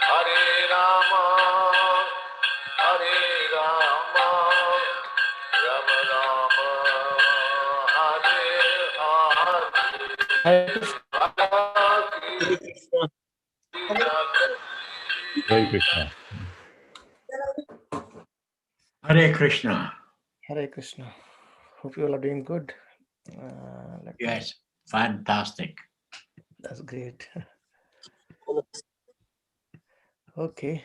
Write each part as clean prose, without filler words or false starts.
Hare Rama, Hare Rama, Rama Rama, Hare Hare Hare, Hare Krishna. Hare Krishna. Hare Krishna. Hope you all are doing good. Yes, fantastic. That's great. Okay.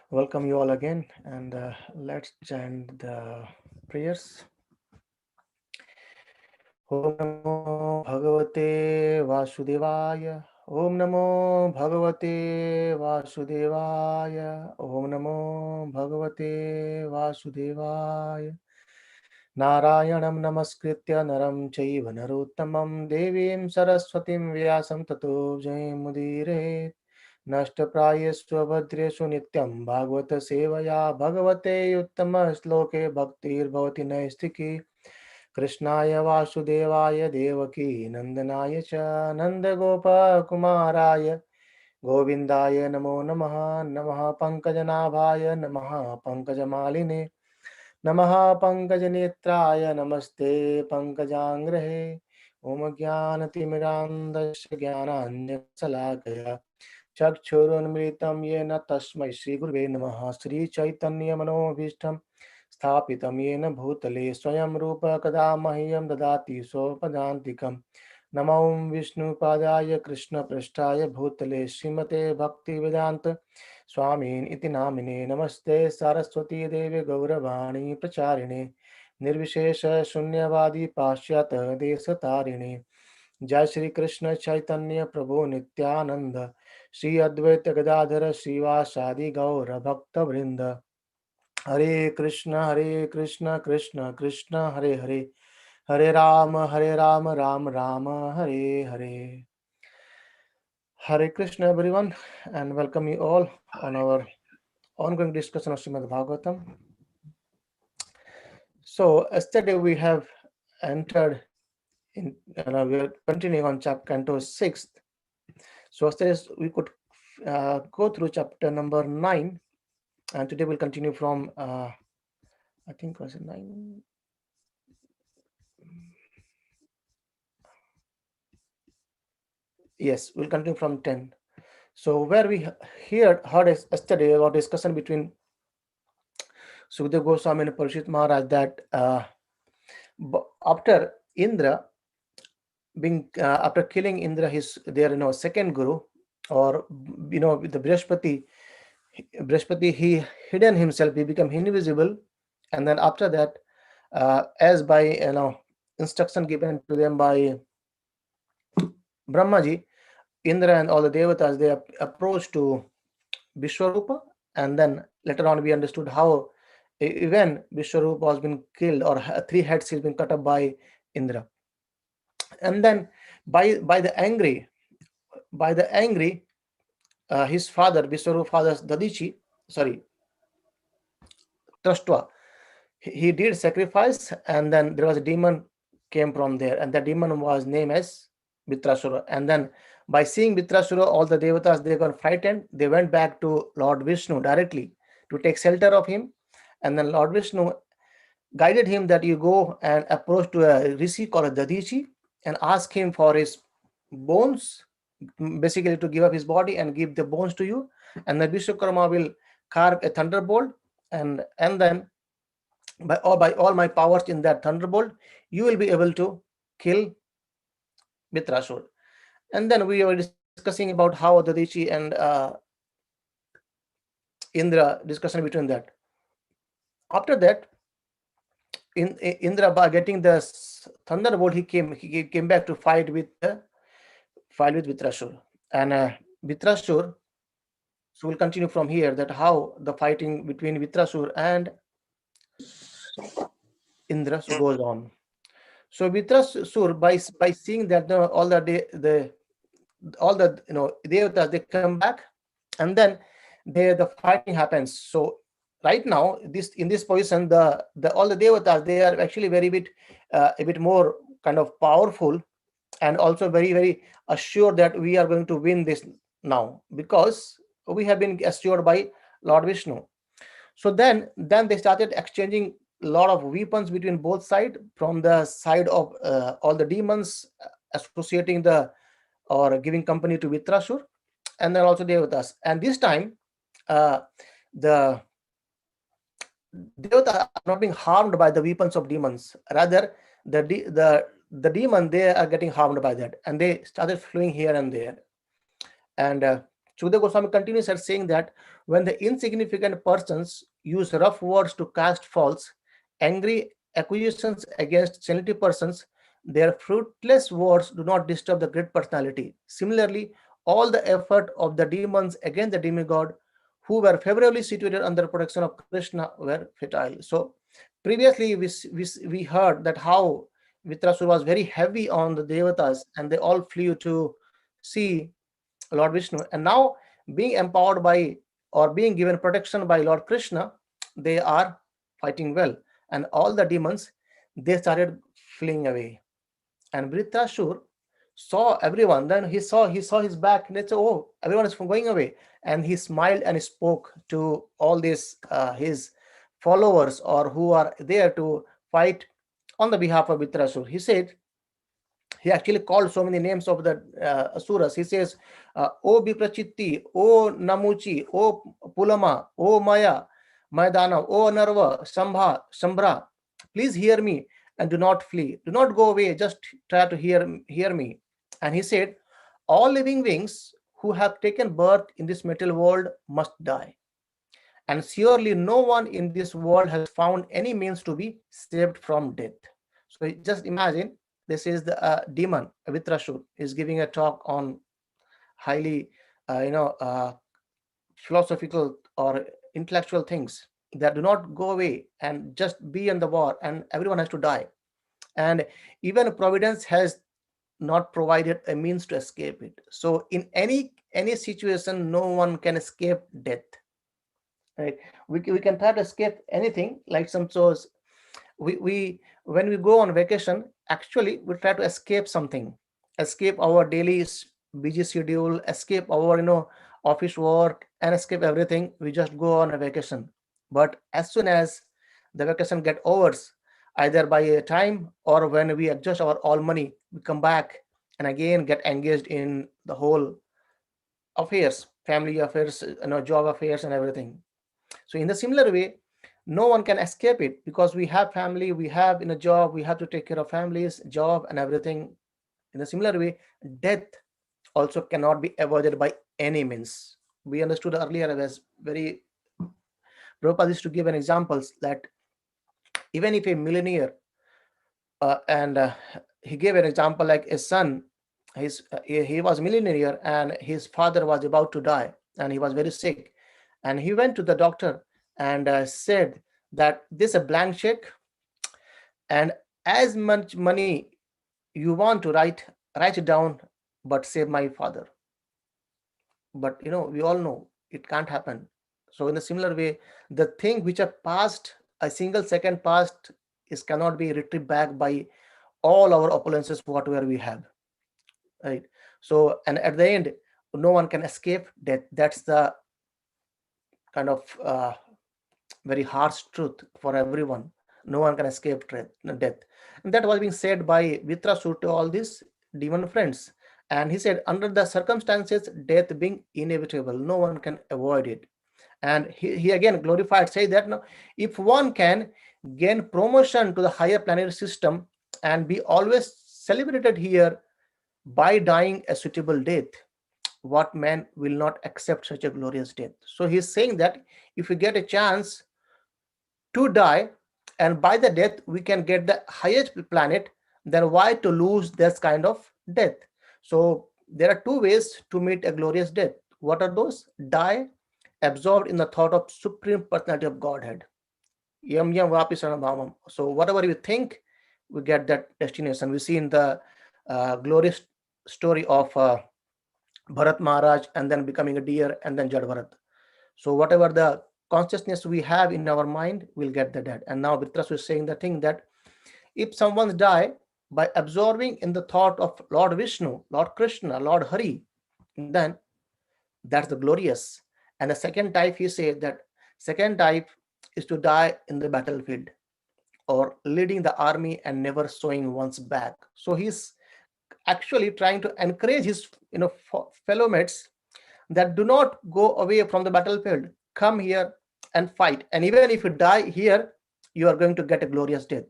Welcome you all again, and let's chant the prayers. Om Namo Bhagavate Vasudevaya. Om Namo Bhagavate Vasudevaya. Om Namo Bhagavate Vasudevaya. Narayanam Namaskritya Naram Chaiva Narottamam Devim Saraswatim Vyasam Tato Jayamudire Nashtaprayesva Bhadreshu Nityam Bhagavata Sevaya Bhagavate Uttama Shloke Bhaktir Bhavati Naistiki Krishnaya Vasudevaya Devaki Nandanaya Cha Nandagopa Kumaraya Govindaya Namo Namaha Namaha Pankajanabhaya Namaha Pankajamaline Namaha Pankajanetraya Namaste Pankajangrehe Om Jnanatimirandasya Jnananjalakaya Chakshurunmritam Yena Tasmai Shri Gurve Namaha Shri Chaitanya Manobhishtam Sthapitam Yena Bhutale Swayam Rupa Kada Mahyam Dadati Sopadantikam Namo Vishnu Padaya Krishna Prasthaya Bhutale Srimate Bhakti Vedanta Swamin iti namine namaste Saraswati Devi Gauravani Pracharine Nirvishesha Shunyavadi Pashyata Desatarine Jai Shri Krishna Chaitanya Prabhu Nityananda Shri Advaita Gadadhara Srivasadi Gaura Bhakta Vrinda Hare Krishna Krishna Krishna Hare Hare Hare Rama Rama Rama Hare Hare. Hare Krishna everyone, and welcome you all on our ongoing discussion of Srimad Bhagavatam. So yesterday we have entered in, we are continuing on chapter Canto 6. So yesterday we could go through chapter number 9, and today we'll continue from I think was it 9. Yes, we'll continue from 10. So where we heard yesterday about discussion between Sukadeva Goswami and Parishit Maharaj that after Indra being after killing Indra, their second guru, or with the Brihaspati, he hidden himself, he became invisible, and then after that, as by instruction given to them by Brahmaji, Indra and all the devatas, they approached to Vishwarupa, and then later on we understood how even Vishwarupa has been killed, or 3 heads has been cut up by Indra. And then by the angry his father, Vishwarupa father's Dadichi, Trashtva, he did sacrifice, and then there was a demon came from there, and the demon was named as Vitrasura. And then by seeing Vitrasura, all the devatas, they got frightened. They went back to Lord Vishnu directly to take shelter of him. And then Lord Vishnu guided him that you go and approach to a rishi called Dadichi and ask him for his bones, basically to give up his body and give the bones to you. And then Vishwakarma will carve a thunderbolt, and then by all my powers in that thunderbolt, you will be able to kill Vitrasur. And then we were discussing about how Dadichi and Indra, discussion between that. After that, Indra, by getting the thunderbolt, he came back to fight with Vitrasur. And Vitrasur, so we'll continue from here, that how the fighting between Vitrasur and Indra goes on. So Vitrasur, by seeing that all the devatas, they come back, and then the fighting happens. So right now, in this position, all the devatas, they are actually a bit more kind of powerful, and also very very assured that we are going to win this now, because we have been assured by Lord Vishnu. So then they started exchanging a lot of weapons between both sides, from the side of all the demons associating the or giving company to Vitrasur, and then also Devatas. And this time, uh, the Devatas are not being harmed by the weapons of demons. Rather, the demon, they are getting harmed by that, and they started fleeing here and there. And Sukadeva Goswami continues at saying that when the insignificant persons use rough words to cast faults, angry accusations against sensitive persons, their fruitless words do not disturb the great personality. Similarly, all the effort of the demons against the demigod who were favorably situated under protection of Krishna were futile. So previously we heard that how Vitrasur was very heavy on the Devatas, and they all flew to see Lord Vishnu. And now, being empowered by or being given protection by Lord Krishna, they are fighting well. And all the demons, they started fleeing away. And Vritrashur saw everyone. Then he saw his back, and they said, "Oh, everyone is going away." And he smiled and spoke to all these his followers, or who are there to fight on the behalf of Vritrashur. He said, he actually called so many names of the asuras. He says, O Biprachitti, O Namuchi, O Pulama, O Maya, Maidana, O Narva, Shambra, please hear me and do not flee. Do not go away, just try to hear me. And he said, all living beings who have taken birth in this material world must die. And surely no one in this world has found any means to be saved from death. So just imagine, this is the demon Vitrashur is giving a talk on highly philosophical or intellectual things that do not go away and just be in the war, and everyone has to die. And even Providence has not provided a means to escape it. So in any situation, no one can escape death, right? We can try to escape anything, like some shows. We when we go on vacation, actually we try to escape something, escape our daily busy schedule, escape our office work, and escape everything. We just go on a vacation. But as soon as the vacation get over, either by a time or when we adjust our all money, we come back and again get engaged in the whole affairs, family affairs, job affairs and everything. So in the similar way, no one can escape it, because we have family, we have in a job, we have to take care of families, job and everything. In a similar way, death also cannot be avoided by any means. We understood earlier, as very Prabhupada used to give an examples that even if a millionaire and he gave an example like a son, he was millionaire and his father was about to die and he was very sick, and he went to the doctor and said that this is a blank check, and as much money you want to write it down, but save my father. But we all know it can't happen. So in a similar way, the thing which are past, a single second past, is cannot be retrieved back by all our opulences whatever we have, right? So, and at the end, no one can escape death. That's the kind of very harsh truth for everyone. No one can escape death. And that was being said by Vitrasur to all these demon friends. And he said, under the circumstances, death being inevitable, no one can avoid it. And he again glorified, say that no, if one can gain promotion to the higher planetary system and be always celebrated here by dying a suitable death, what man will not accept such a glorious death? So he's saying that if we get a chance to die, and by the death we can get the highest planet, then why to lose this kind of death? So there are two ways to meet a glorious death. What are those? Die absorbed in the thought of Supreme Personality of Godhead. Yam yam vapi saranabhavam. So whatever you think, we get that destination. We see in the glorious story of Bharat Maharaj, and then becoming a deer, and then Jad Bharat. So whatever the consciousness we have in our mind, we'll get the dead. And now Vitrasu is saying the thing that if someone die by absorbing in the thought of Lord Vishnu, Lord Krishna, Lord Hari, then That's the glorious. And the second type, he said that second type is to die in the battlefield or leading the army and never showing one's back. So he's actually trying to encourage his fellow mates that do not go away from the battlefield. Come here and fight. And even if you die here, you are going to get a glorious death.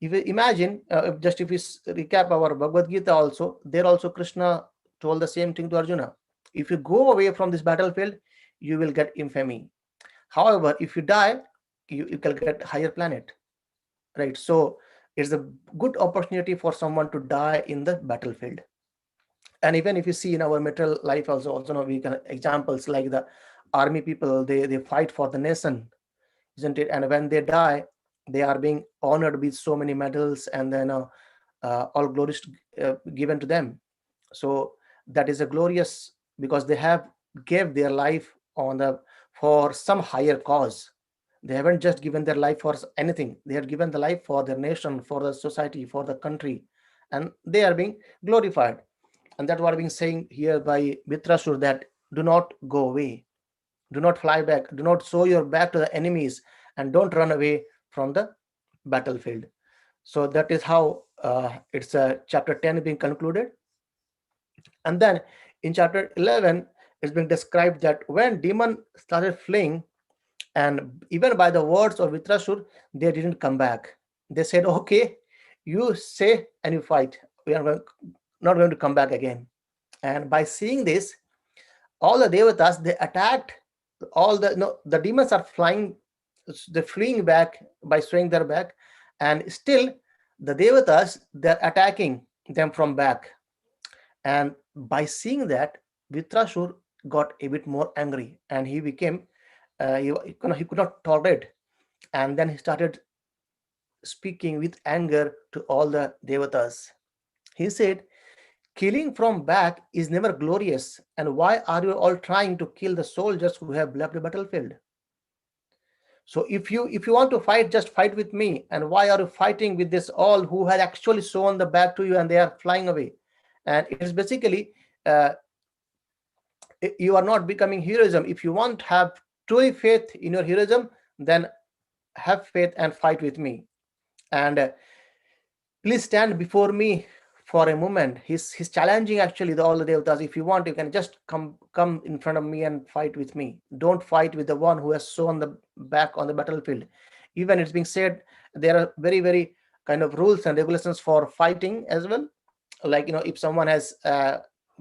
If you imagine, if we recap our Bhagavad Gita also, there also Krishna told the same thing to Arjuna. If you go away from this battlefield, you will get infamy. However, if you die, you can get higher planet, right? So it's a good opportunity for someone to die in the battlefield. And even if you see in our material life also now we can examples like the army people, they fight for the nation, isn't it? And when they die, they are being honored with so many medals, and then all glories given to them. So that is a glorious, because they have gave their life on the for some higher cause. They haven't just given their life for anything. They have given the life for their nation, for the society, for the country, and they are being glorified. And that's what I'm saying here by Mitrasur, that do not go away, do not fly back, do not show your back to the enemies, and don't run away from the battlefield. So that is how it's chapter 10 being concluded. And then in chapter 11, it's being described that when demon started fleeing, and even by the words of Vitrasur, they didn't come back. They said, okay, you say and you fight. We are not going to come back again. And by seeing this, all the devatas, they attacked all the demons are flying, they're fleeing back by swinging their back, and still the devatas, they're attacking them from back. And by seeing that, Vitrasur got a bit more angry, and he became he could not tolerate, and then he started speaking with anger to all the devatas. He said, killing from back is never glorious, and why are you all trying to kill the soldiers who have left the battlefield? So if you want to fight, just fight with me. And why are you fighting with this all who had actually shown the back to you and they are flying away? And it is basically uh, you are not becoming heroism. If you want to have true faith in your heroism, then have faith and fight with me. And please stand before me for a moment. He's challenging actually all the devatas. If you want, you can just come in front of me and fight with me. Don't fight with the one who has shown the back on the battlefield. Even it's being said there are very, very kind of rules and regulations for fighting as well. Like, if someone has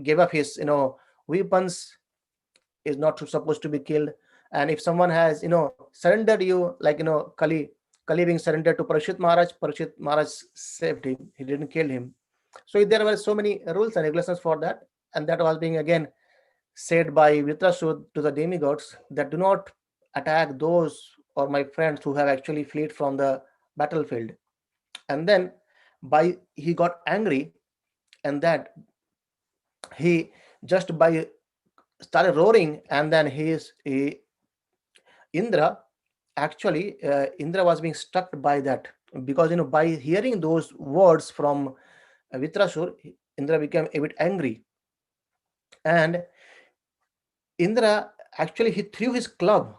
gave up his weapons, is not supposed to be killed. And if someone has surrendered you, like Kali being surrendered to Parashit Maharaj saved him, he didn't kill him. So there were so many rules and regulations for that. And that was being again said by Vitrasur to the demigods, that do not attack those or my friends who have actually fled from the battlefield. And then he got angry, and that he just by started roaring, and then Indra, actually Indra was being struck by that, because by hearing those words from Vitrasur, Indra became a bit angry. And Indra, actually, he threw his club.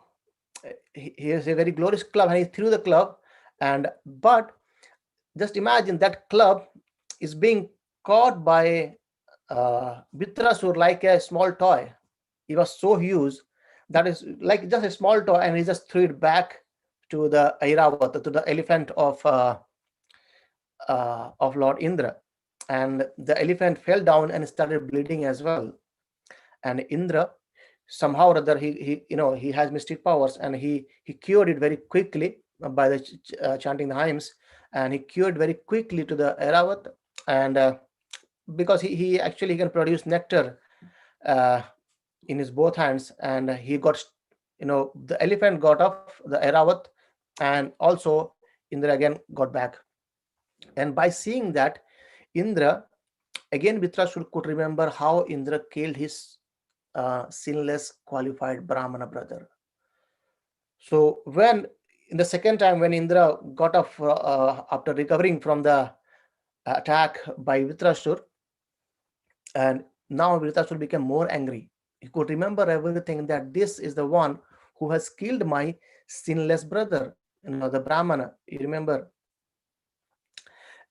He has a very glorious club, and he threw the club. But just imagine that club is being caught by Vitrasur like a small toy. It was so huge that is like just a small toy, and he just threw it back to the Airavat, to the elephant of Lord Indra. And the elephant fell down and started bleeding as well. And Indra, somehow or other, he has mystic powers, and he cured it very quickly by the chanting the hymns, and he cured very quickly to the Airavat. And because he actually can produce nectar in his both hands, and he got the elephant got off the Airavat, and also Indra again got back. And by seeing that, Indra, again Vitrasur could remember how Indra killed his sinless qualified Brahmana brother. So when in the second time when Indra got off after recovering from the attack by Vitrasur, and now Vitrasur became more angry. He could remember everything, that this is the one who has killed my sinless brother, the Brahmana, you remember.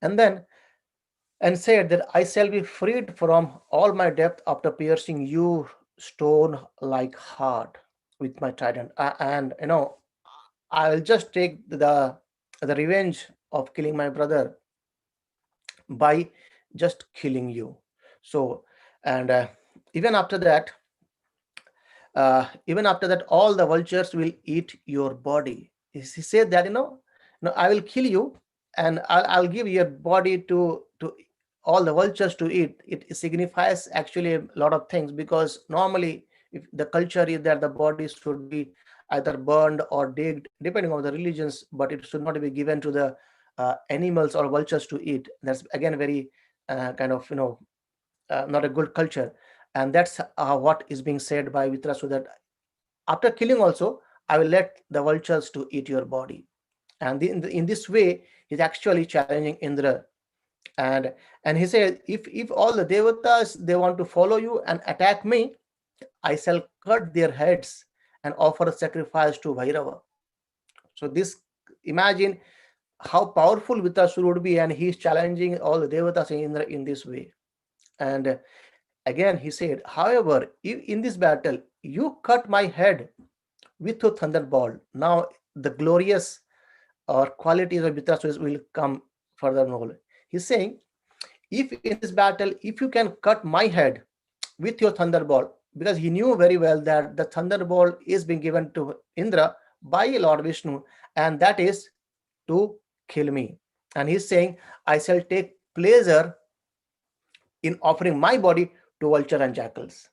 And then, and said that I shall be freed from all my debt after piercing you stone like heart with my trident. And I'll just take the revenge of killing my brother by just killing you. So, and even after that, all the vultures will eat your body. He said that, no, I will kill you, and I'll give your body to all the vultures to eat. It signifies actually a lot of things, because normally, if the culture is that the body should be either burned or digged, depending on the religions, but it should not be given to the animals or vultures to eat. That's again very kind of not a good culture. And that's what is being said by Vitrasu, that after killing also, I will let the vultures to eat your body. And in this way, he's actually challenging Indra. And he said, if all the devatas, they want to follow you and attack me, I shall cut their heads and offer a sacrifice to Bhairava. So this, imagine how powerful Vitrasur would be, and he's challenging all the devatas in Indra in this way. And again he said, however, if in this battle you cut my head with a thunderbolt, now the glorious or qualities of Vitrasur will come furthermore. He's saying, if in this battle, if you can cut my head with your thunderbolt, because he knew very well that the thunderbolt is being given to Indra by Lord Vishnu, and that is to kill me. And he's saying, I shall take pleasure in offering my body to vulture and jackals.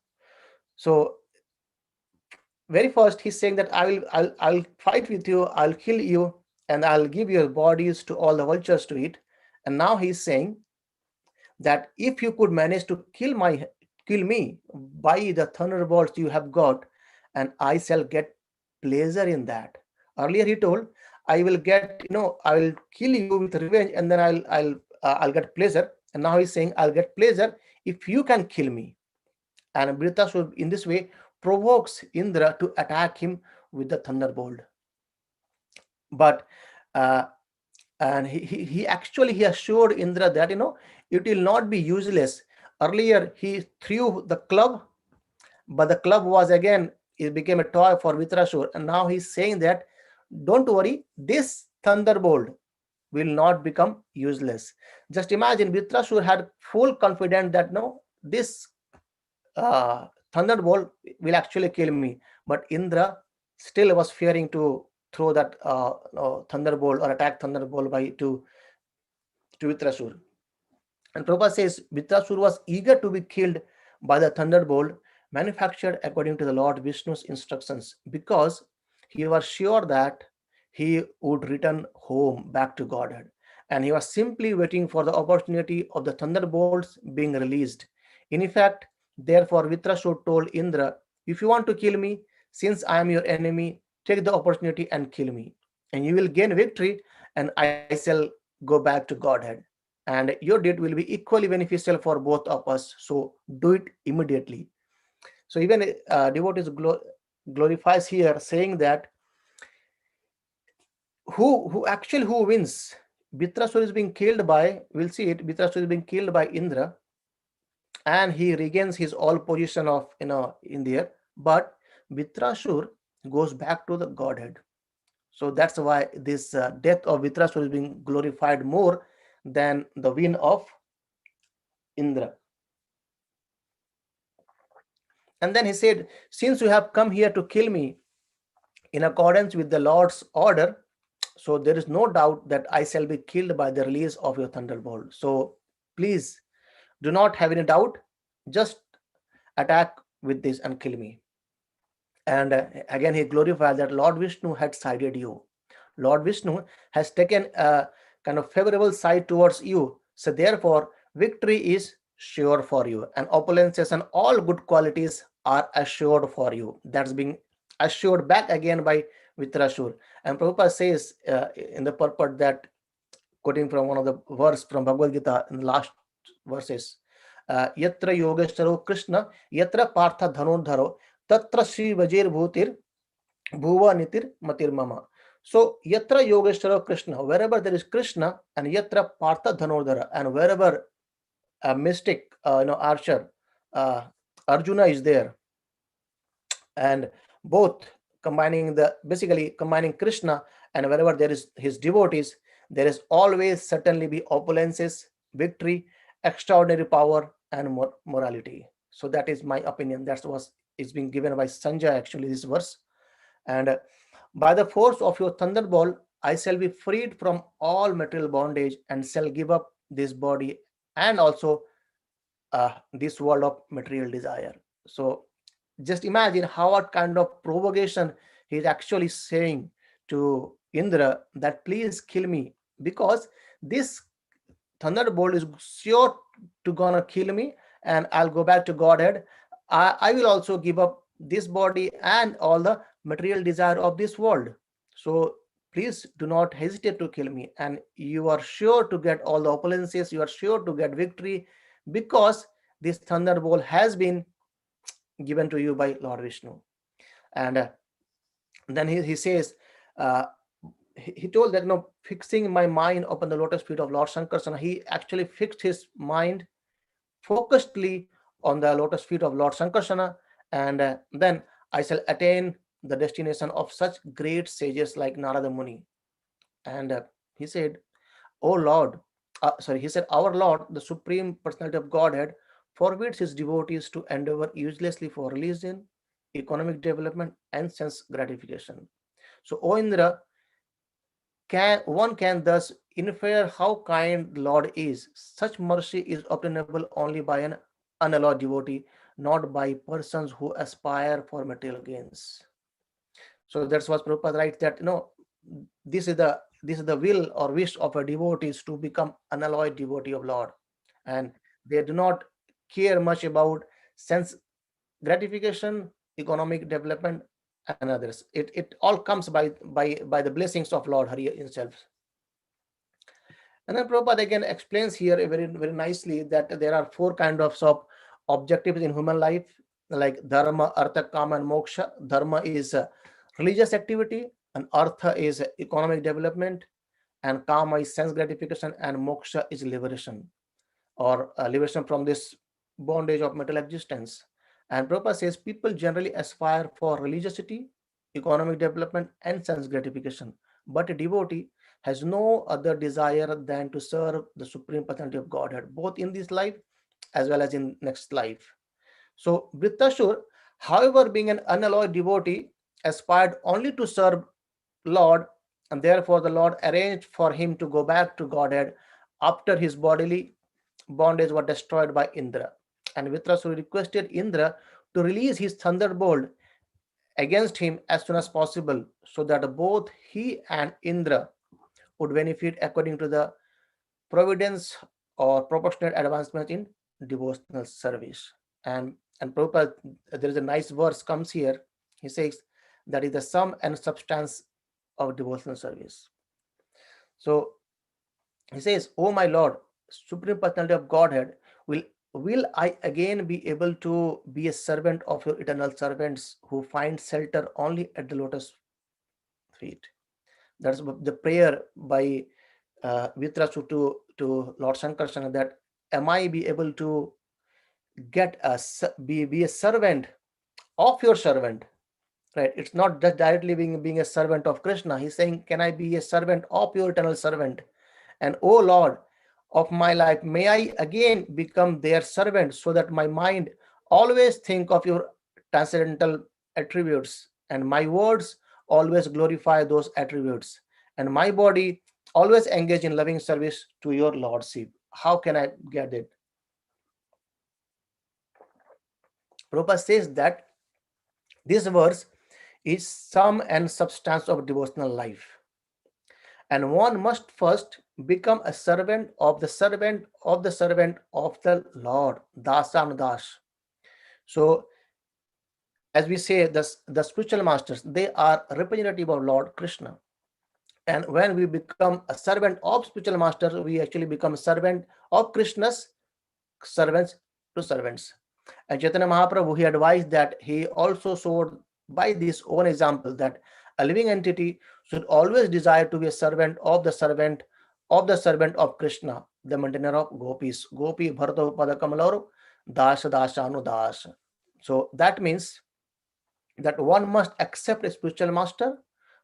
So very first he's saying that I'll fight with you, I'll kill you, and I'll give your bodies to all the vultures to eat. And now he's saying that if you could manage to kill me by the thunderbolts you have got, and I shall get pleasure in that. Earlier he told, I will get, I will kill you with revenge, and then I'll get pleasure. And now he's saying, I'll get pleasure if you can kill me. And Vritasura in this way provokes Indra to attack him with the thunderbolt. But and he actually he assured Indra that it will not be useless. Earlier he threw the club, but the club was again, it became a toy for Vitrasur. And now he's saying that, don't worry, this thunderbolt will not become useless. Just imagine, Vitrasur had full confidence that no, this thunderbolt will actually kill me. But Indra still was fearing to throw that thunderbolt or attack thunderbolt to Vitrasur. And Prabhupada says Vitrasur was eager to be killed by the thunderbolt manufactured according to the Lord Vishnu's instructions, because he was sure that he would return home back to Godhead. And he was simply waiting for the opportunity of the thunderbolts being released. In fact, therefore, Vitrasur told Indra, if you want to kill me, since I am your enemy, take the opportunity and kill me. And you will gain victory, and I shall go back to Godhead. And your deed will be equally beneficial for both of us. So do it immediately. So even devotees glorifies here, saying that who wins? Vitrasur is being killed by, we'll see it, Vitrasur is being killed by Indra, and he regains his all position of in there. But Vitrasur goes back to the Godhead. So that's why this death of Vitrasur is being glorified more than the win of Indra. And then he said, since you have come here to kill me in accordance with the Lord's order, so there is no doubt that I shall be killed by the release of your thunderbolt. So please do not have any doubt. Just attack with this and kill me. And again, he glorified that Lord Vishnu had sided you. Lord Vishnu has taken a kind of favorable side towards you. So therefore, victory is sure for you, and opulences and all good qualities are assured for you. That's being assured back again by Vitrasur. And Prabhupada says in the purport that, quoting from one of the verse from Bhagavad Gita in the last verses, Yatra Yogeshwaro Krishna, Yatra Partha Dhanodharo, Tatra Sri Vajir Bhutir, Bhuva Nitir Matir Mama. So Yatra Yogeshwara Krishna, wherever there is Krishna, and Yatra Partha Dhanodhara, and wherever a mystic, archer, uh, Arjuna is there, and both basically combining Krishna, and wherever there is his devotees, there is always certainly be opulences, victory, extraordinary power, and morality. So that is my opinion. That's what is being given by Sanjay, actually, this verse. And by the force of your thunderbolt, I shall be freed from all material bondage and shall give up this body and also this world of material desire. So just imagine how what kind of provocation he is actually saying to Indra, that please kill me, because this thunderbolt is sure to gonna kill me, and I'll go back to Godhead. I will also give up this body and all the material desire of this world. So please do not hesitate to kill me, and you are sure to get all the opulences, you are sure to get victory, because this thunderbolt has been given to you by Lord Vishnu. And then he says, uh, he told that, fixing my mind upon the lotus feet of Lord Sankarsana, he actually fixed his mind focusedly on the lotus feet of Lord Sankarsana, and then I shall attain the destination of such great sages like Narada Muni. And he said, "Oh Lord," he said, "Our Lord, the Supreme Personality of Godhead, forbids his devotees to endeavor uselessly for religion, economic development, and sense gratification. So, O Indra, one can thus infer how kind the Lord is. Such mercy is obtainable only by an unalloyed devotee, not by persons who aspire for material gains." So that's what Prabhupada writes, that this is the will or wish of a devotee, is to become unalloyed devotee of Lord, and they do not care much about sense gratification, economic development, and others. It all comes by the blessings of Lord Hari himself. And then Prabhupada again explains here very, very nicely that there are four kinds of objectives in human life, like dharma, artha, kama, and moksha. Dharma is religious activity, and artha is economic development, and kama is sense gratification, and moksha is liberation, or liberation from this bondage of material existence. And Prabhupada says people generally aspire for religiosity, economic development, and sense gratification. But a devotee has no other desire than to serve the Supreme Personality of Godhead, both in this life as well as in next life. So Vritrasur, however, being an unalloyed devotee, aspired only to serve Lord, and therefore the Lord arranged for him to go back to Godhead after his bodily bondage was destroyed by Indra. And Vritrasur requested Indra to release his thunderbolt against him as soon as possible, so that both he and Indra would benefit according to the providence or proportionate advancement in devotional service. And Prabhupada, there is a nice verse comes here. He says that is the sum and substance of devotional service. So he says, "Oh my Lord, Supreme Personality of Godhead, will I again be able to be a servant of your eternal servants who find shelter only at the lotus feet?" That's the prayer by Vitrasu to Lord Sankarsana, that am I be able to be a servant of your servant, right? It's not just directly being a servant of Krishna. He's saying, can I be a servant of your eternal servant? And oh Lord of my life, may I again become their servant, so that my mind always think of your transcendental attributes, and my words always glorify those attributes, and my body always engage in loving service to your lordship. How can I get it? Prabhupada says that this verse is sum and substance of devotional life, and one must first become a servant of the servant of the servant of the Lord, Dasanudas. So as we say, the spiritual masters, they are representative of Lord Krishna. And when we become a servant of spiritual masters, we actually become a servant of Krishna's servants to servants. And Chaitanya Mahaprabhu, he advised that he also showed by this own example that a living entity should always desire to be a servant of the servant of the servant of Krishna, the maintainer of gopis. Gopi bharto padakamalor das dasanu das. So that means that one must accept a spiritual master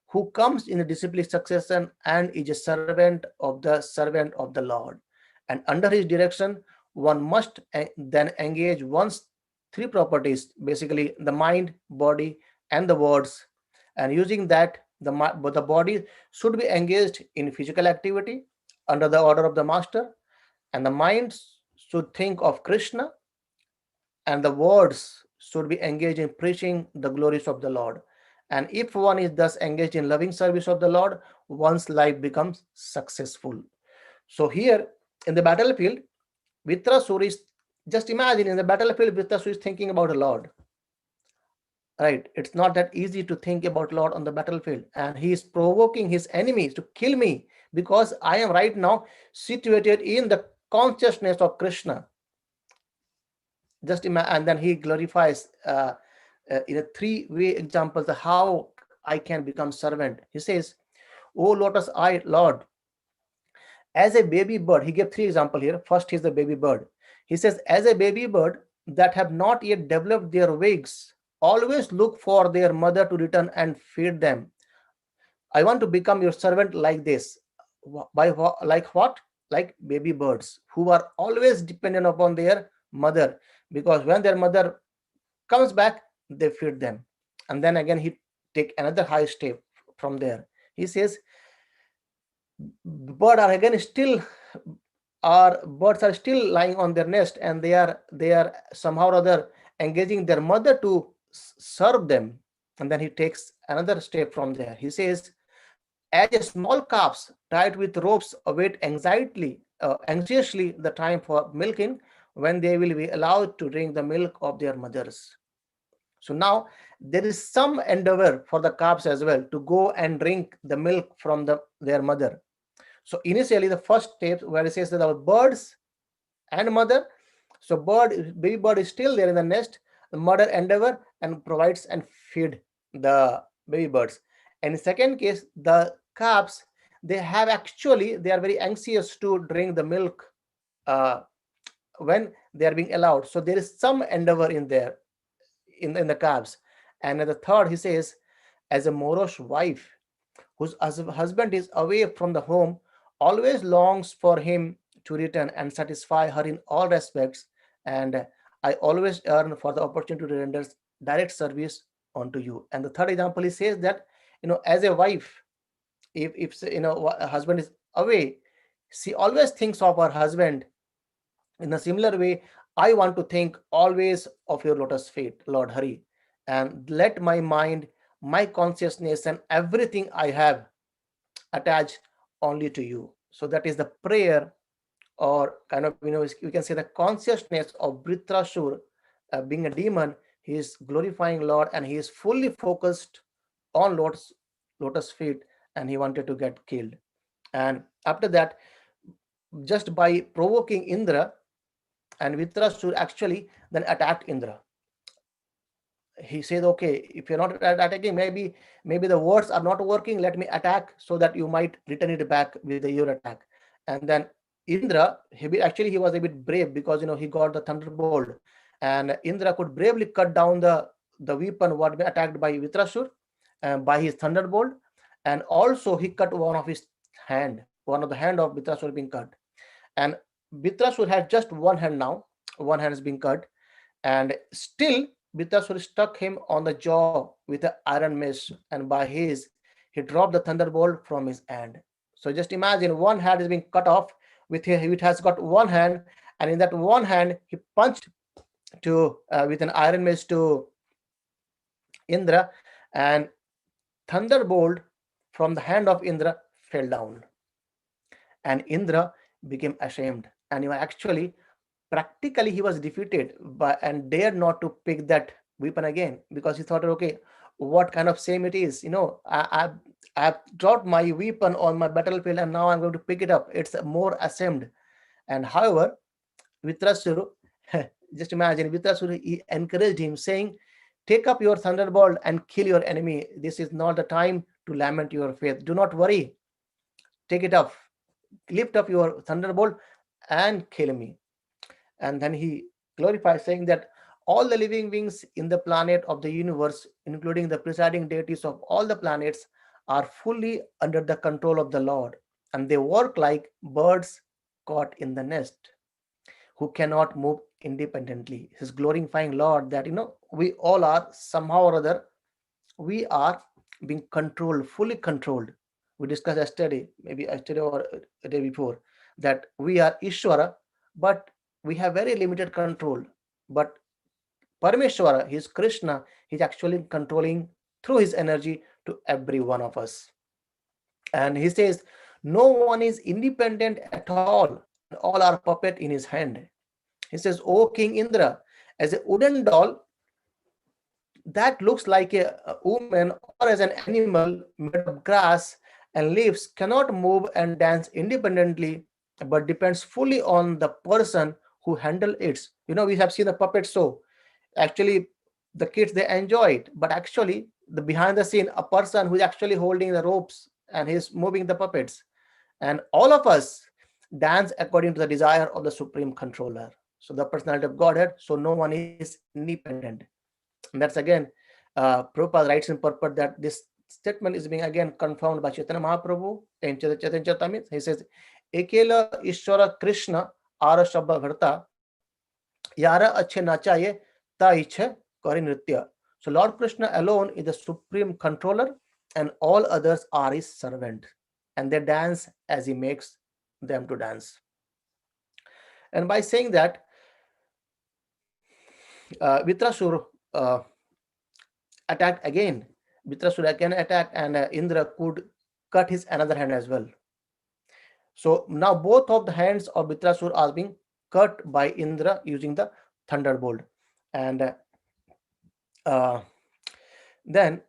who comes in a disciplined succession and is a servant of the Lord. And under his direction, one must then engage one's three properties, basically the mind, body, and the words. And using that, the body should be engaged in physical activity under the order of the master, and the mind should think of Krishna, and the words should be engaged in preaching the glories of the Lord. And if one is thus engaged in loving service of the Lord, one's life becomes successful. So here in the battlefield, Vitrasur is, just imagine in the battlefield, Vitrasur is thinking about the Lord. Right? It's not that easy to think about Lord on the battlefield. And he is provoking his enemies to kill me because I am right now situated in the consciousness of Krishna. Just imagine, and then he glorifies in a three-way examples of how I can become servant. He says, "Oh lotus eye Lord, as a baby bird." He gave three examples here. First is the baby bird. He says, "As a baby bird that have not yet developed their wings, always look for their mother to return and feed them. I want to become your servant like this." By like what? Like baby birds who are always dependent upon their mother, because when their mother comes back, they feed them. And then again he take another high step from there. He says, birds are still lying on their nest, and they are somehow or other engaging their mother to serve them. And then he takes another step from there. He says, as a small calves tied with ropes await anxiously the time for milking, when they will be allowed to drink the milk of their mothers. So now there is some endeavor for the calves as well to go and drink the milk from their mother. So initially the first step where it says that our birds and mother, so baby bird is still there in the nest, the mother endeavor and provides and feed the baby birds. And in second case, the calves, they are very anxious to drink the milk uh, when they are being allowed. So there is some endeavor in there in the calves. And the third, he says, as a morose wife whose husband is away from the home, always longs for him to return and satisfy her in all respects. And I always yearn for the opportunity to render direct service unto you. And the third example, he says that, as a wife, if a husband is away, she always thinks of her husband. In a similar way, I want to think always of your lotus feet, Lord Hari, and let my mind, my consciousness, and everything I have attach only to you. So that is the prayer, or kind of, we can say the consciousness of Britrashur, being a demon. He is glorifying Lord, and he is fully focused on lotus feet, and he wanted to get killed. And after that, just by provoking Indra, and Vitrashur actually then attacked Indra. He says, okay, if you're not attacking, maybe the words are not working, let me attack so that you might return it back with your attack. And then Indra, he was a bit brave, because he got the thunderbolt, and Indra could bravely cut down the weapon what been attacked by Vitrashur by his thunderbolt. And also he cut one of the hand of Vitrashur being cut. And Vitrashur had just one hand now, one hand is being cut, and still Vitrashur struck him on the jaw with an iron mesh, and by he dropped the thunderbolt from his hand. So just imagine, one hand is being cut off, it has got one hand, and in that one hand he punched with an iron mesh to Indra, and thunderbolt from the hand of Indra fell down, and Indra became ashamed, and practically he was defeated and dared not to pick that weapon again, because he thought, okay, what kind of shame it is, I've dropped my weapon on my battlefield, and now I'm going to pick it up. It's more ashamed. And however, Vitrasur just imagine, Vitrasura, he encouraged him, saying, take up your thunderbolt and kill your enemy. This is not the time to lament your faith. Do not worry. Take it up. Lift up your thunderbolt and kill me. And then he glorifies, saying that all the living beings in the planet of the universe, including the presiding deities of all the planets, are fully under the control of the Lord, and they work like birds caught in the nest who cannot move independently. His glorifying Lord, that we all are somehow or other, we are being controlled, fully controlled. We discussed yesterday, maybe yesterday or a day before, that we are Ishvara, but we have very limited control. But Parameshwara, his Krishna, he's actually controlling through his energy to every one of us. And he says, no one is independent at all, and all are puppet in his hand. He says, O King Indra, as a wooden doll that looks like a woman, or as an animal made of grass and leaves, cannot move and dance independently, but depends fully on the person who handle it. We have seen the puppet show. Actually, the kids, they enjoy it, but actually the behind the scene, a person who is actually holding the ropes and he's moving the puppets. And all of us dance according to the desire of the supreme controller. So the personality of Godhead, so no one is independent. And that's again, Prabhupada writes in purport that this statement is being again confirmed by Chaitanya Mahaprabhu in Chaitanya Charitamrita. He says, Ekela Ishvara Krishna Ara Shabba Bharta Yara Ache Nachaye Ta Iche Kari Nritya. So Lord Krishna alone is the supreme controller, and all others are his servant, and they dance as he makes them to dance. And by saying that, Vitrasur attacked again. Vitrasur again attacked, and Indra could cut his another hand as well. So now both of the hands of Vitrasur are being cut by Indra using the thunderbolt. And then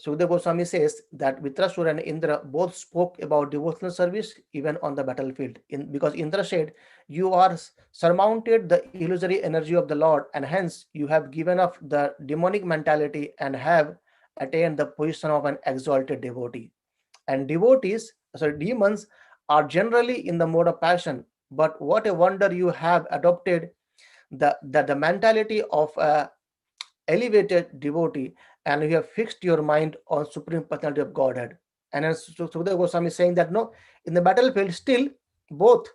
Sukadeva Goswami says that Vitrasur and Indra both spoke about devotional service even on the battlefield. Because Indra said, you are surmounted the illusory energy of the Lord, and hence you have given up the demonic mentality and have attained the position of an exalted devotee. And demons are generally in the mode of passion, but what a wonder you have adopted the mentality of a elevated devotee, and you have fixed your mind on supreme personality of Godhead. And as Sukadeva Goswami is saying that no, in the battlefield, still both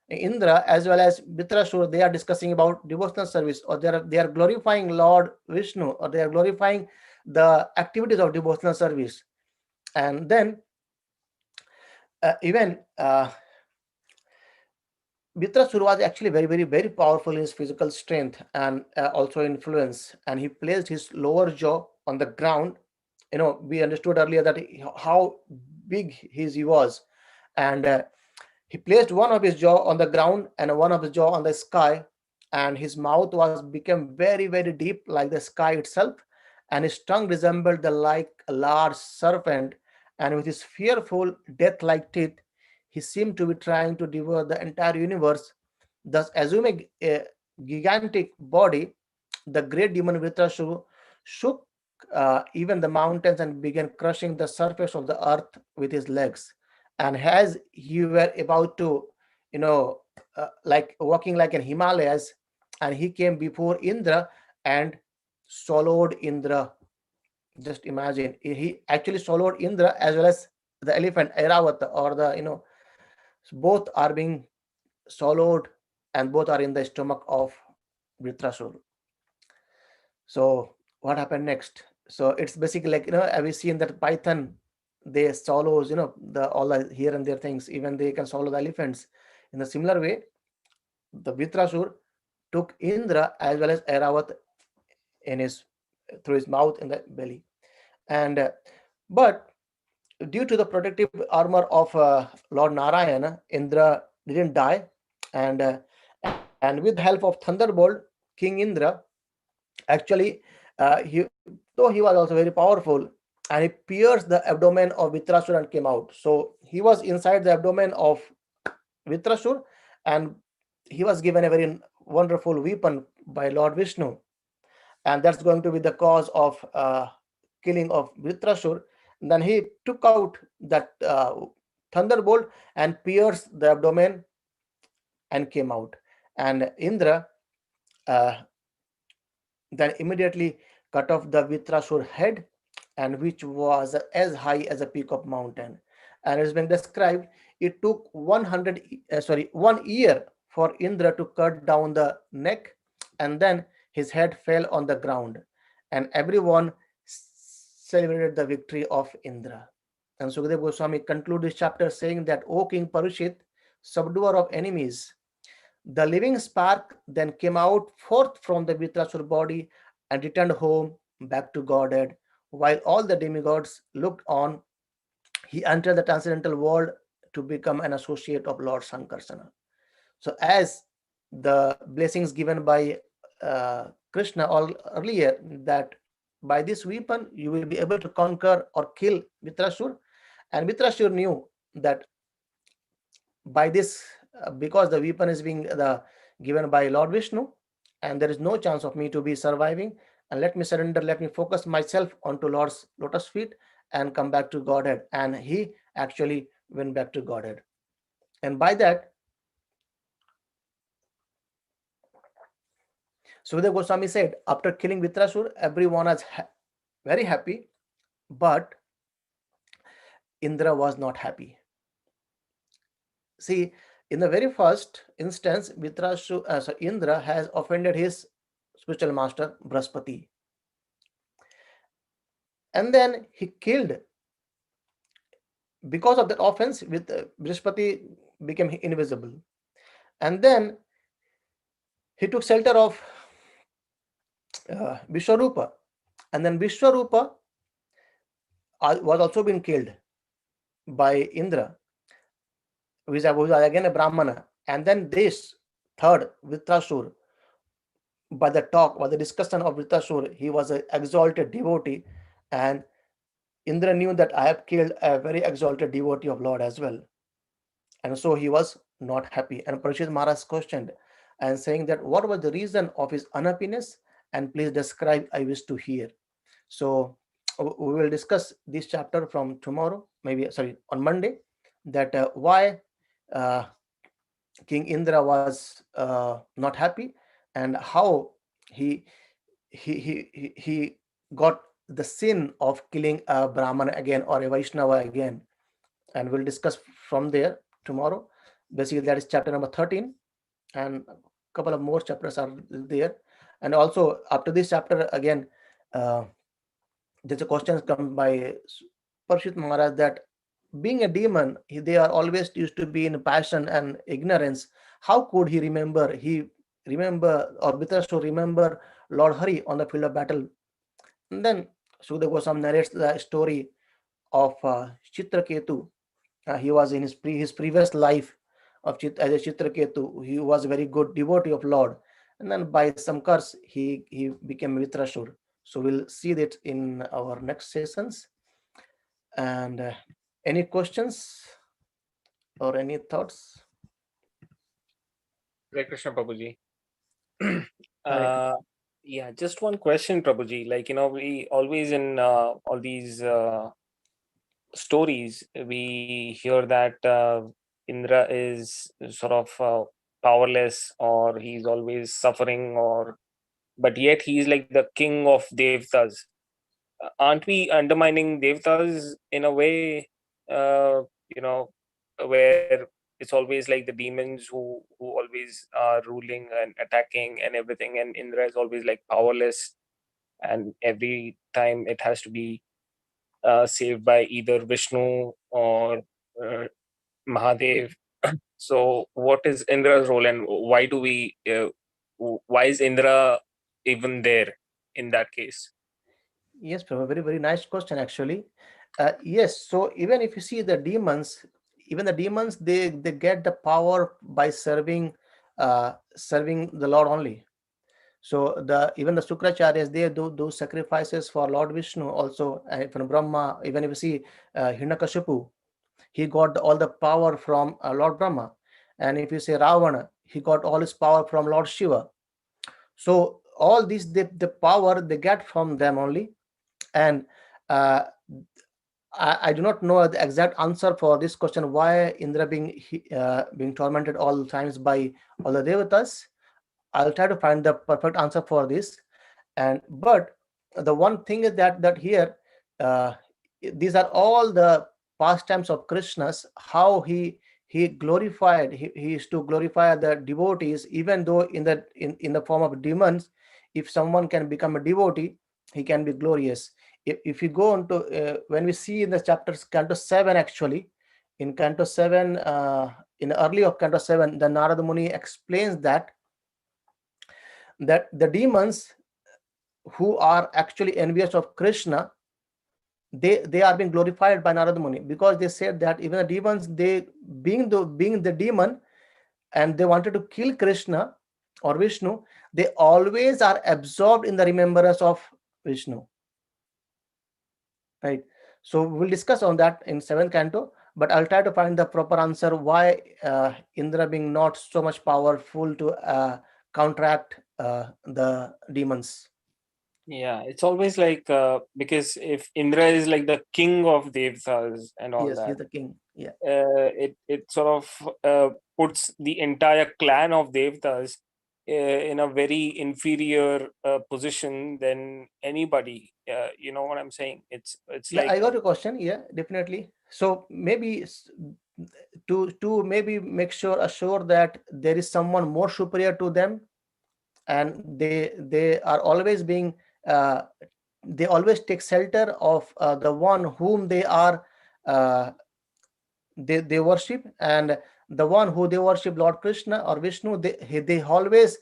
Indra as well as Vitrasur, they are discussing about devotional service, or they are glorifying Lord Vishnu, or they are glorifying the activities of devotional service. And then even Vitrasur was actually very, very, very powerful in his physical strength and also influence. And he placed his lower jaw on the ground. We understood earlier that how big he was. And he placed one of his jaw on the ground and one of his jaw on the sky. And his mouth became very, very deep, like the sky itself. And his tongue resembled like a large serpent. And with his fearful, death-like teeth, he seemed to be trying to devour the entire universe. Thus, assuming a gigantic body, the great demon Vritrasura shook even the mountains and began crushing the surface of the earth with his legs. And as he were about to, like walking like an Himalayas, and he came before Indra and swallowed Indra. Just imagine, he actually swallowed Indra as well as the elephant Airavata, or both are being swallowed, and both are in the stomach of Vritrasura. So what happened next? So it's basically like, have you seen that python, they swallows, all the here and there things, even they can swallow the elephants. In a similar way, the Vritrasura took Indra as well as Airavat through his mouth in the belly. And but due to the protective armor of Lord Narayana, Indra didn't die, and with the help of thunderbolt, King Indra actually, though he was also very powerful, and he pierced the abdomen of Vitrasur and came out. So he was inside the abdomen of Vitrasur, and he was given a very wonderful weapon by Lord Vishnu, and that's going to be the cause of killing of Vritrasur. Then he took out that thunderbolt and pierced the abdomen and came out. And Indra uh, then immediately cut off the Vitrasur head, and which was as high as a peak of mountain. And it's been described, it took 1 year for Indra to cut down the neck, and then his head fell on the ground, and everyone celebrated the victory of Indra. And Sukadeva Goswami concludes this chapter saying that, O King Parushit, subduer of enemies, the living spark then came out forth from the Vitrasur body and returned home back to Godhead. While all the demigods looked on, he entered the transcendental world to become an associate of Lord Sankarsana. So, as the blessings given by Krishna earlier, that by this weapon you will be able to conquer or kill Vitrasur, and Vitrasur knew that by this, because the weapon is being given by Lord Vishnu, and there is no chance of me to be surviving, and let me surrender, let me focus myself onto Lord's lotus feet and come back to Godhead. And he actually went back to Godhead. And by that, Sukadeva Goswami said, after killing Vitrasur, everyone was very happy, but Indra was not happy. See, in the very first instance, Indra has offended his spiritual master Brahaspati, and then he killed. Because of that offense, with Brihaspati became invisible, and then he took shelter of Vishwarupa, and then Vishwarupa was also being killed by Indra, who was again a Brahmana. And then this third Vitrasur, by the discussion of Vitrasur, he was an exalted devotee, and Indra knew that I have killed a very exalted devotee of Lord as well. And so he was not happy. And Parikshit Maharaj questioned and saying that what was the reason of his unhappiness, and please describe, I wish to hear. So we will discuss this chapter from tomorrow, maybe on Monday, that why uh, King Indra was not happy, and how he he got the sin of killing a Brahman again or a Vaishnava again. And we'll discuss from there tomorrow. Basically, that is chapter number 13, and a couple of more chapters are there. And also after this chapter again, uh, there's a question come by Parshit Maharaj that being a demon, they are always used to be in passion and ignorance. How could he remember? Or Vitrasur remember Lord Hari on the field of battle. And then Sukadeva Goswami narrates the story of Chitraketu. He was in his previous life as a Chitraketu. He was a very good devotee of Lord, and then by some curse he became Vitrasur. So we'll see that in our next sessions. And any questions or any thoughts? Hare Krishna, Prabhuji. Hare Yeah, just one question, Prabhuji. Like, we always in all these stories, we hear that Indra is sort of powerless, or he's always suffering, but yet he's like the king of Devtas. Aren't we undermining Devtas in a way, you know, where it's always like the demons who always are ruling and attacking and everything, and Indra is always like powerless, and every time it has to be saved by either Vishnu or uh, Mahadev. So, what is Indra's role, and why do we? Why is Indra even there in that case? Yes, Prabhu, very, very nice question actually. Yes, so even if you see the demons, even the demons, they get the power by serving the Lord only. So even the Sukracharyas, they do sacrifices for Lord Vishnu also, from Brahma. Even if you see Hiranyakashipu, he got all the power from Lord Brahma. And if you say Ravana, he got all his power from Lord Shiva. So all these, the power they get from them only. And uh, I do not know the exact answer for this question, why Indra being tormented all the times by all the devatas. I'll try to find the perfect answer for this. And but the one thing is that here, uh, these are all the pastimes of Krishna's, how he glorified, he used to glorify the devotees, even though in the form of demons. If someone can become a devotee, he can be glorious. If you go into when we see in the chapters Canto 7, actually in Canto 7, in early of Canto 7, the Narada Muni explains that the demons who are actually envious of Krishna, they are being glorified by Narada Muni, because they said that even the demons, they being the demon, and they wanted to kill Krishna or Vishnu, they always are absorbed in the remembrance of Vishnu, right? So we'll discuss on that in 7th canto, but I'll try to find the proper answer why Indra being not so much powerful to counteract the demons. Yeah, it's always like because if Indra is like the king of Devtas and all Yes, that, he's the king. Yeah. it sort of puts the entire clan of Devtas in a very inferior position than anybody. You know what I'm saying? It's Yeah, like I got a question. Yeah, definitely. So maybe to maybe make sure assure that there is someone more superior to them, and they are always being uh, they always take shelter of the one whom they are uh, they worship, and the one who they worship, Lord Krishna or Vishnu, they always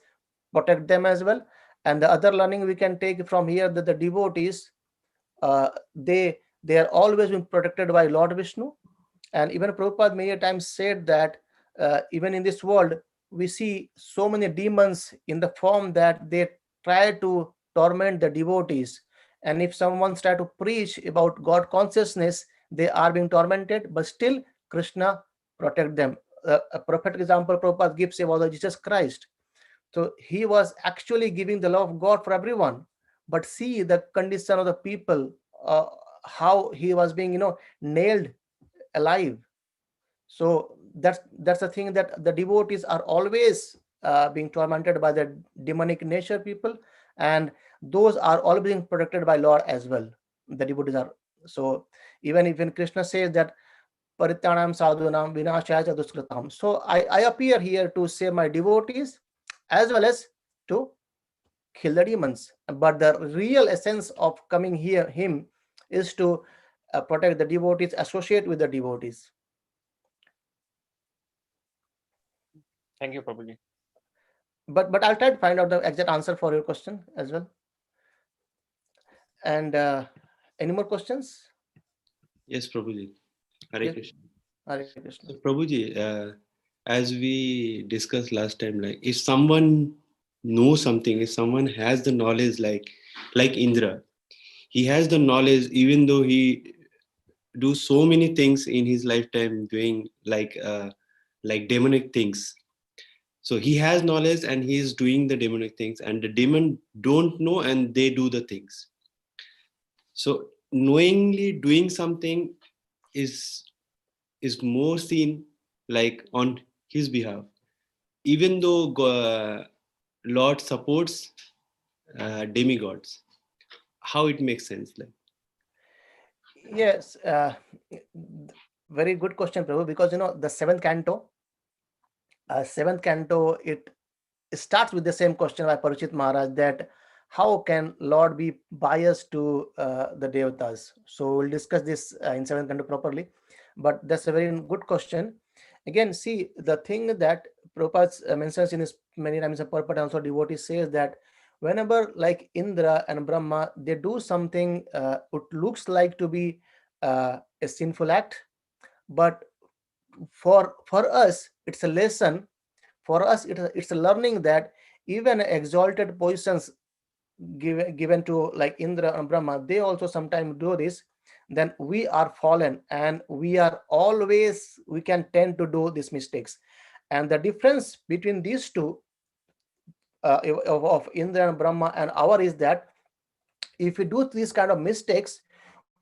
protect them as well. And the other learning we can take from here, that the devotees, they are always being protected by Lord Vishnu. And even Prabhupada many times said that even in this world, we see so many demons in the form that they try to torment the devotees. And if someone try to preach about God consciousness, they are being tormented, but still Krishna protect them. A perfect example Prabhupada gives about the Jesus Christ. So he was actually giving the love of God for everyone. But see the condition of the people, uh, how he was being, nailed alive. So that's the thing, that the devotees are always being tormented by the demonic nature people, and those are all being protected by Lord as well. The devotees are. So even Krishna says that Parityanam sadhunam vinashaya cha duskritam. So I appear here to save my devotees as well as to kill the demons. But the real essence of coming here him is to protect the devotees, associate with the devotees. thank you, Prabhuji. But I'll try to find out the exact answer for your question as well. And any more questions? Yes, Prabhuji. Hare Yes. Krishna. Hare Krishna. So, Prabhuji, as we discussed last time, like if someone knows something, if someone has the knowledge, like Indra, he has the knowledge, even though he do so many things in his lifetime, doing like demonic things. So he has knowledge and he is doing the demonic things, and the demon don't know and they do the things. So knowingly doing something is more seen like on his behalf, even though Lord supports demigods. How it makes sense, like? Yes, very good question, Prabhu, because the seventh canto, it starts with the same question by Parikshit Maharaj, that how can Lord be biased to the devatas? So we'll discuss this in seventh canto properly, but that's a very good question. Again, see the thing that Prabhupada mentions in his many times in purport, also devotee says that whenever like Indra and Brahma, they do something, it looks like to be a sinful act, but for us it's a lesson. For us it's a learning that even exalted positions given to like Indra and Brahma, they also sometimes do this. Then we are fallen, and we can tend to do these mistakes. And the difference between these two, of Indra and Brahma and our is that if we do these kind of mistakes,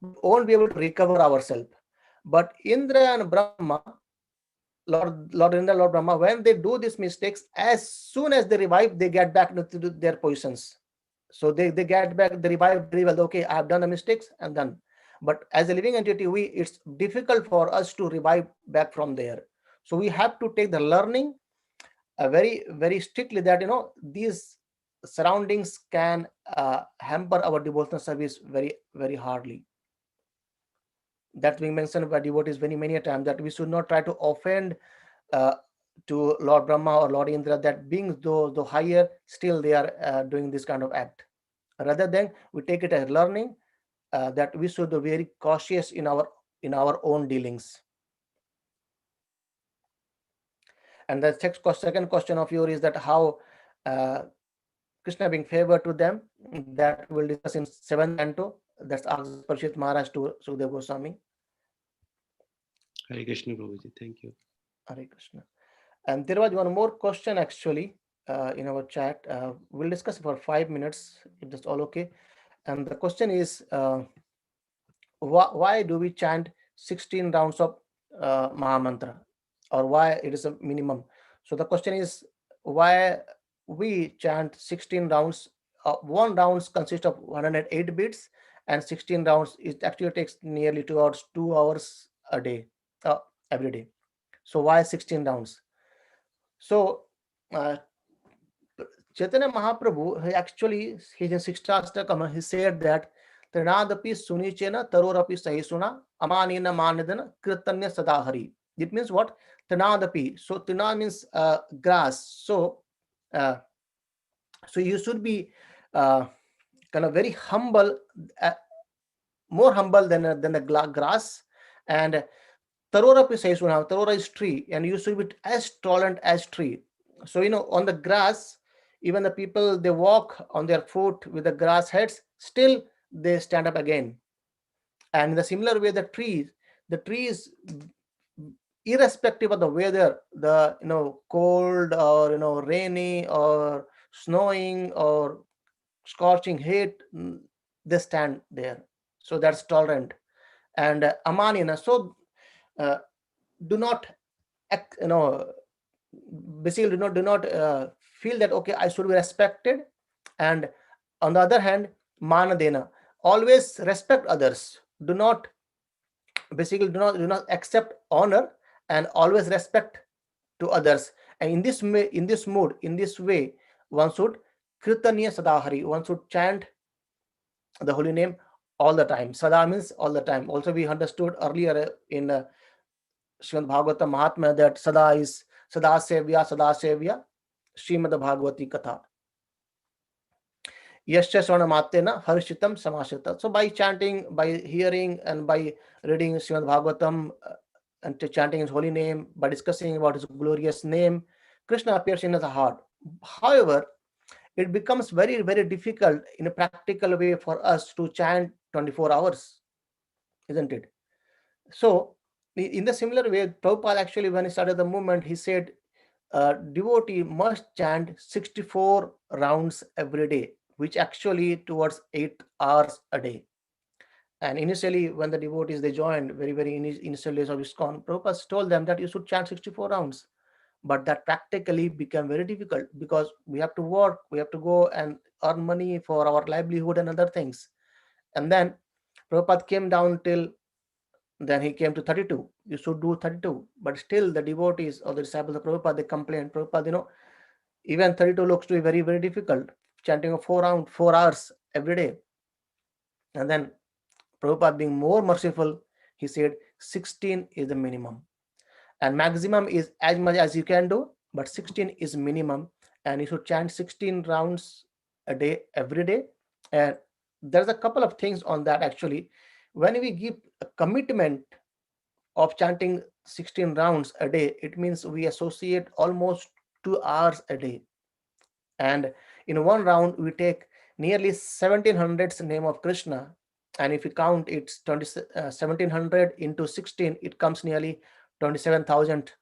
we won't be able to recover ourselves. But Indra and Brahma, Lord Indra, Lord Brahma, when they do these mistakes, as soon as they revive, they get back to their positions. So they get back, they revive very well. Okay, I have done the mistakes and done. But as a living entity, it's difficult for us to revive back from there. So we have to take the learning very, very strictly that, these surroundings can hamper our devotional service very, very hardly. That's being mentioned by devotees many, many a time, that we should not try to offend uh, to Lord Brahma or Lord Indra, that beings though higher, still they are doing this kind of act. Rather than we take it as learning, that we should be very cautious in our own dealings. And the second question of yours is that how Krishna being favored to them, that we'll discuss in 7th canto. That's asked Parishit Maharaj to Sukadeva Goswami. Hare Krishna, Prabhuji. Thank you. Hare Krishna. And there was one more question actually in our chat. We'll discuss for 5 minutes, if that's all okay. And the question is, why do we chant 16 rounds of Mahamantra, or why it is a minimum? So the question is, why we chant 16 rounds. One rounds consists of 108 beats, and 16 rounds, it actually takes nearly 2 hours a day, every day. So why 16 rounds? So Chaitanya Mahaprabhu, he's in Sixthastakam, he said that Trinadapi Sunichena Tarorapi Sahisuna Amanina Manadana Kirtanya Sadahari. It means what? Trinadapi. So Trina means grass. So you should be kind of very humble, more humble than the grass. And Tarorapi Sahisuna, Tarora is tree, and you should be as tolerant as tree. So on the grass, even the people, they walk on their foot with the grass heads, still they stand up again. And in the similar way, the trees, irrespective of the weather, the cold or rainy or snowing or scorching heat, they stand there. So that's tolerant. And amanina, so do not basically do not feel that okay, I should be respected. And on the other hand, manadena, always respect others. Do not accept honor, and always respect to others. And in this mood, in this way, one should kirtaniya sadahari, one should chant the holy name all the time. Sada means all the time. Also we understood earlier in Srimad Bhagavatam Mahatma that Sada is Sada Sevya Srimad Bhagavati Katha. Yasya Swarnamatena Harshitam Samashita. So by chanting, by hearing, and by reading Srimad Bhagavatam and chanting his holy name, by discussing about his glorious name, Krishna appears in the heart. However, it becomes very, very difficult in a practical way for us to chant 24 hours, isn't it? So in the similar way, Prabhupada actually, when he started the movement, he said devotee must chant 64 rounds every day, which actually towards 8 hours a day. And initially, when the devotees, they joined very, very initial days of ISKCON, Prabhupada told them that you should chant 64 rounds. But that practically became very difficult, because we have to work, we have to go and earn money for our livelihood and other things. And then Prabhupada came down till, then he came to 32. You should do 32. But still the devotees or the disciples of Prabhupada, they complained, Prabhupada, even 32 looks to be very, very difficult, chanting of 4 hours every day. And then Prabhupada, being more merciful, he said 16 is the minimum. And maximum is as much as you can do, but 16 is minimum. And you should chant 16 rounds a day, every day. And there's a couple of things on that actually. When we give a commitment of chanting 16 rounds a day, it means we associate almost 2 hours a day. And in one round, we take nearly 1700's name of Krishna. And if you count, it's 1700 into 16, it comes nearly 27,000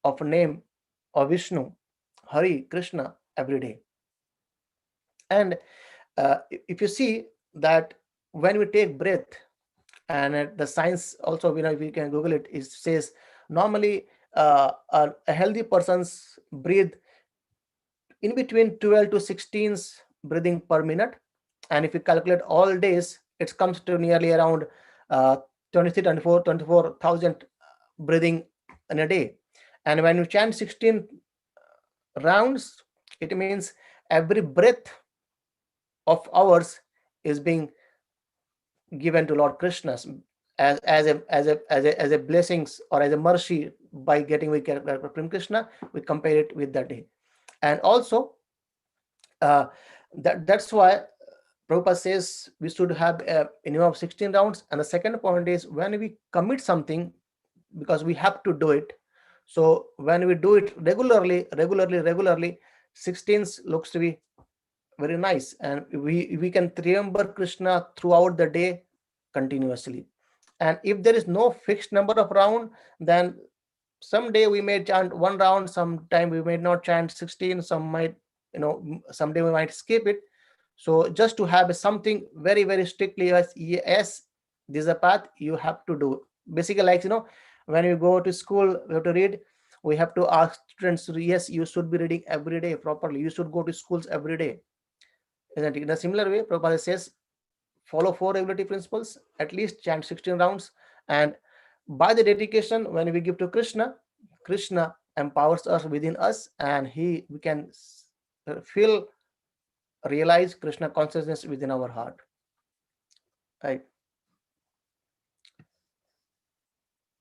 of name of Vishnu, Hari, Krishna every day. And if you see that when we take breath, and the science also, if you can Google it, it says normally a healthy person's breathe in between 12 to 16 breathing per minute. And if you calculate all days, it comes to nearly around 23, 24,000 breathing in a day. And when you chant 16 rounds, it means every breath of ours is being given to Lord Krishna's as a blessings or as a mercy. By getting we get from Krishna, we compare it with that day. And also that's why Prabhupada says we should have a minimum of 16 rounds. And the second point is when we commit something, because we have to do it. So when we do it regularly, 16 looks to be very nice, and we can remember Krishna throughout the day continuously. And if there is no fixed number of round, then someday we may chant one round, sometime we may not chant 16, some might, someday we might skip it. So just to have something very, very strictly, as yes, this is a path you have to do. Basically, like, when you go to school, we have to read. We have to ask students, yes, you should be reading every day properly. You should go to schools every day. Isn't it? In a similar way, Prabhupada says, follow 4 regularity principles, at least chant 16 rounds. And by the dedication, when we give to Krishna, Krishna empowers us within us, and we can feel, realize Krishna consciousness within our heart. Right.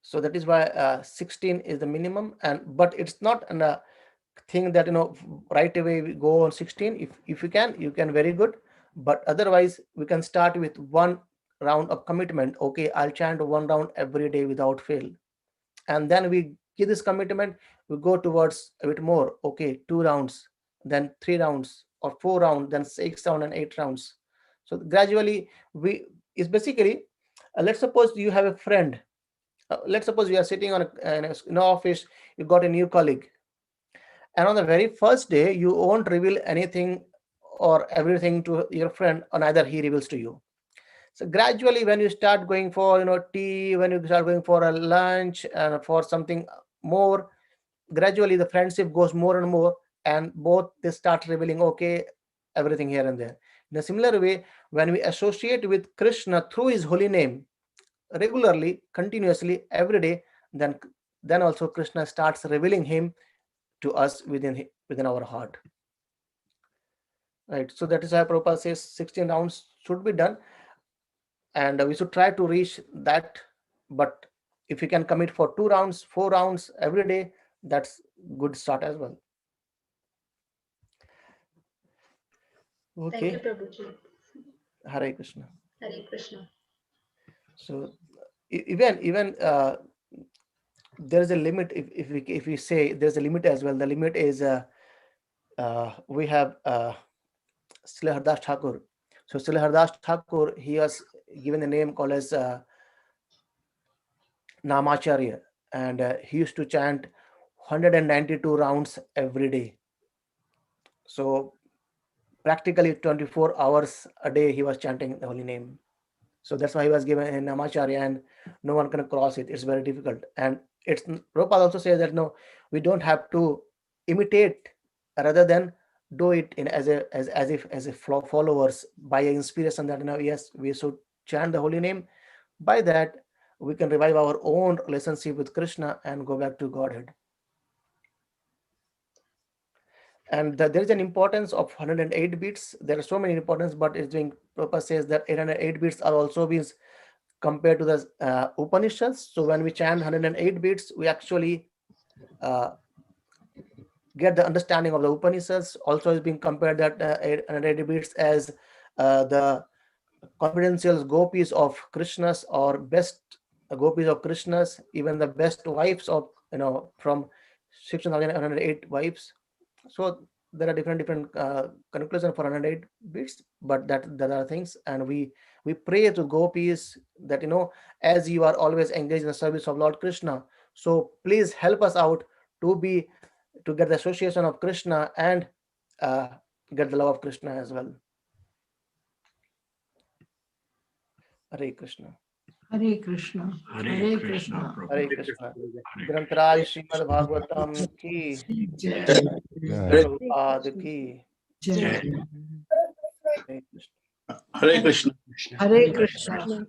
So that is why 16 is the minimum, but it's not a thing that right away we go on 16. If you can, very good. But otherwise, we can start with one round of commitment. Okay, I'll chant one round every day without fail. And then we give this commitment, we go towards a bit more. Okay, 2 rounds, then 3 rounds, or 4 rounds, then 6 rounds and 8 rounds. So gradually, it's basically, let's suppose you have a friend. Let's suppose you are sitting in an office, you got a new colleague. And on the very first day, you won't reveal anything or everything to your friend, or neither he reveals to you. So gradually, when you start going for tea, when you start going for a lunch and for something more, gradually the friendship goes more and more, and both they start revealing, okay, everything here and there. In a similar way, when we associate with Krishna through his holy name regularly, continuously, every day, then also Krishna starts revealing him to us within our heart. Right. So that is why Prabhupada says 16 rounds should be done, and we should try to reach that. But if you can commit for 2 rounds, 4 rounds every day, that's good start as well. Okay. Thank you, Prabhuji. Hare Krishna. Hare Krishna. So even there is a limit. If we say there's a limit as well, the limit is we have Srila Hardas Thakur. So Srila Hardas Thakur, he was given a name called as Namacharya, and he used to chant 192 rounds every day. So practically 24 hours a day he was chanting the holy name. So that's why he was given a Namacharya, and no one can cross it. It's very difficult. And it's Prabhupada also says that no, we don't have to imitate, rather than do it in as a followers, by inspiration that yes, we should chant the holy name. By that, we can revive our own relationship with Krishna and go back to Godhead. And there is an importance of 108 beats. There are so many importance, but it's being Prabhupada says that 808 beats are also being compared to the Upanishads. So when we chant 108 beats, we actually get the understanding of the Upanishads. Also is being compared that 808 beats as the confidential gopis of Krishna's, or best gopis of Krishna's, even the best wives of from 6,108 wives. So there are different conclusions for 108 beats, but that are things. And we pray to gopis that as you are always engaged in the service of Lord Krishna, so please help us out to get the association of Krishna, and get the love of Krishna as well. Hare Krishna. Hare Krishna. Hare Krishna. Hare Krishna. Grantaraj Srimad Bhagavatam ki, Jai. Prabhupada ki. Jai. Hare Krishna. Hare Krishna. Hare Krishna.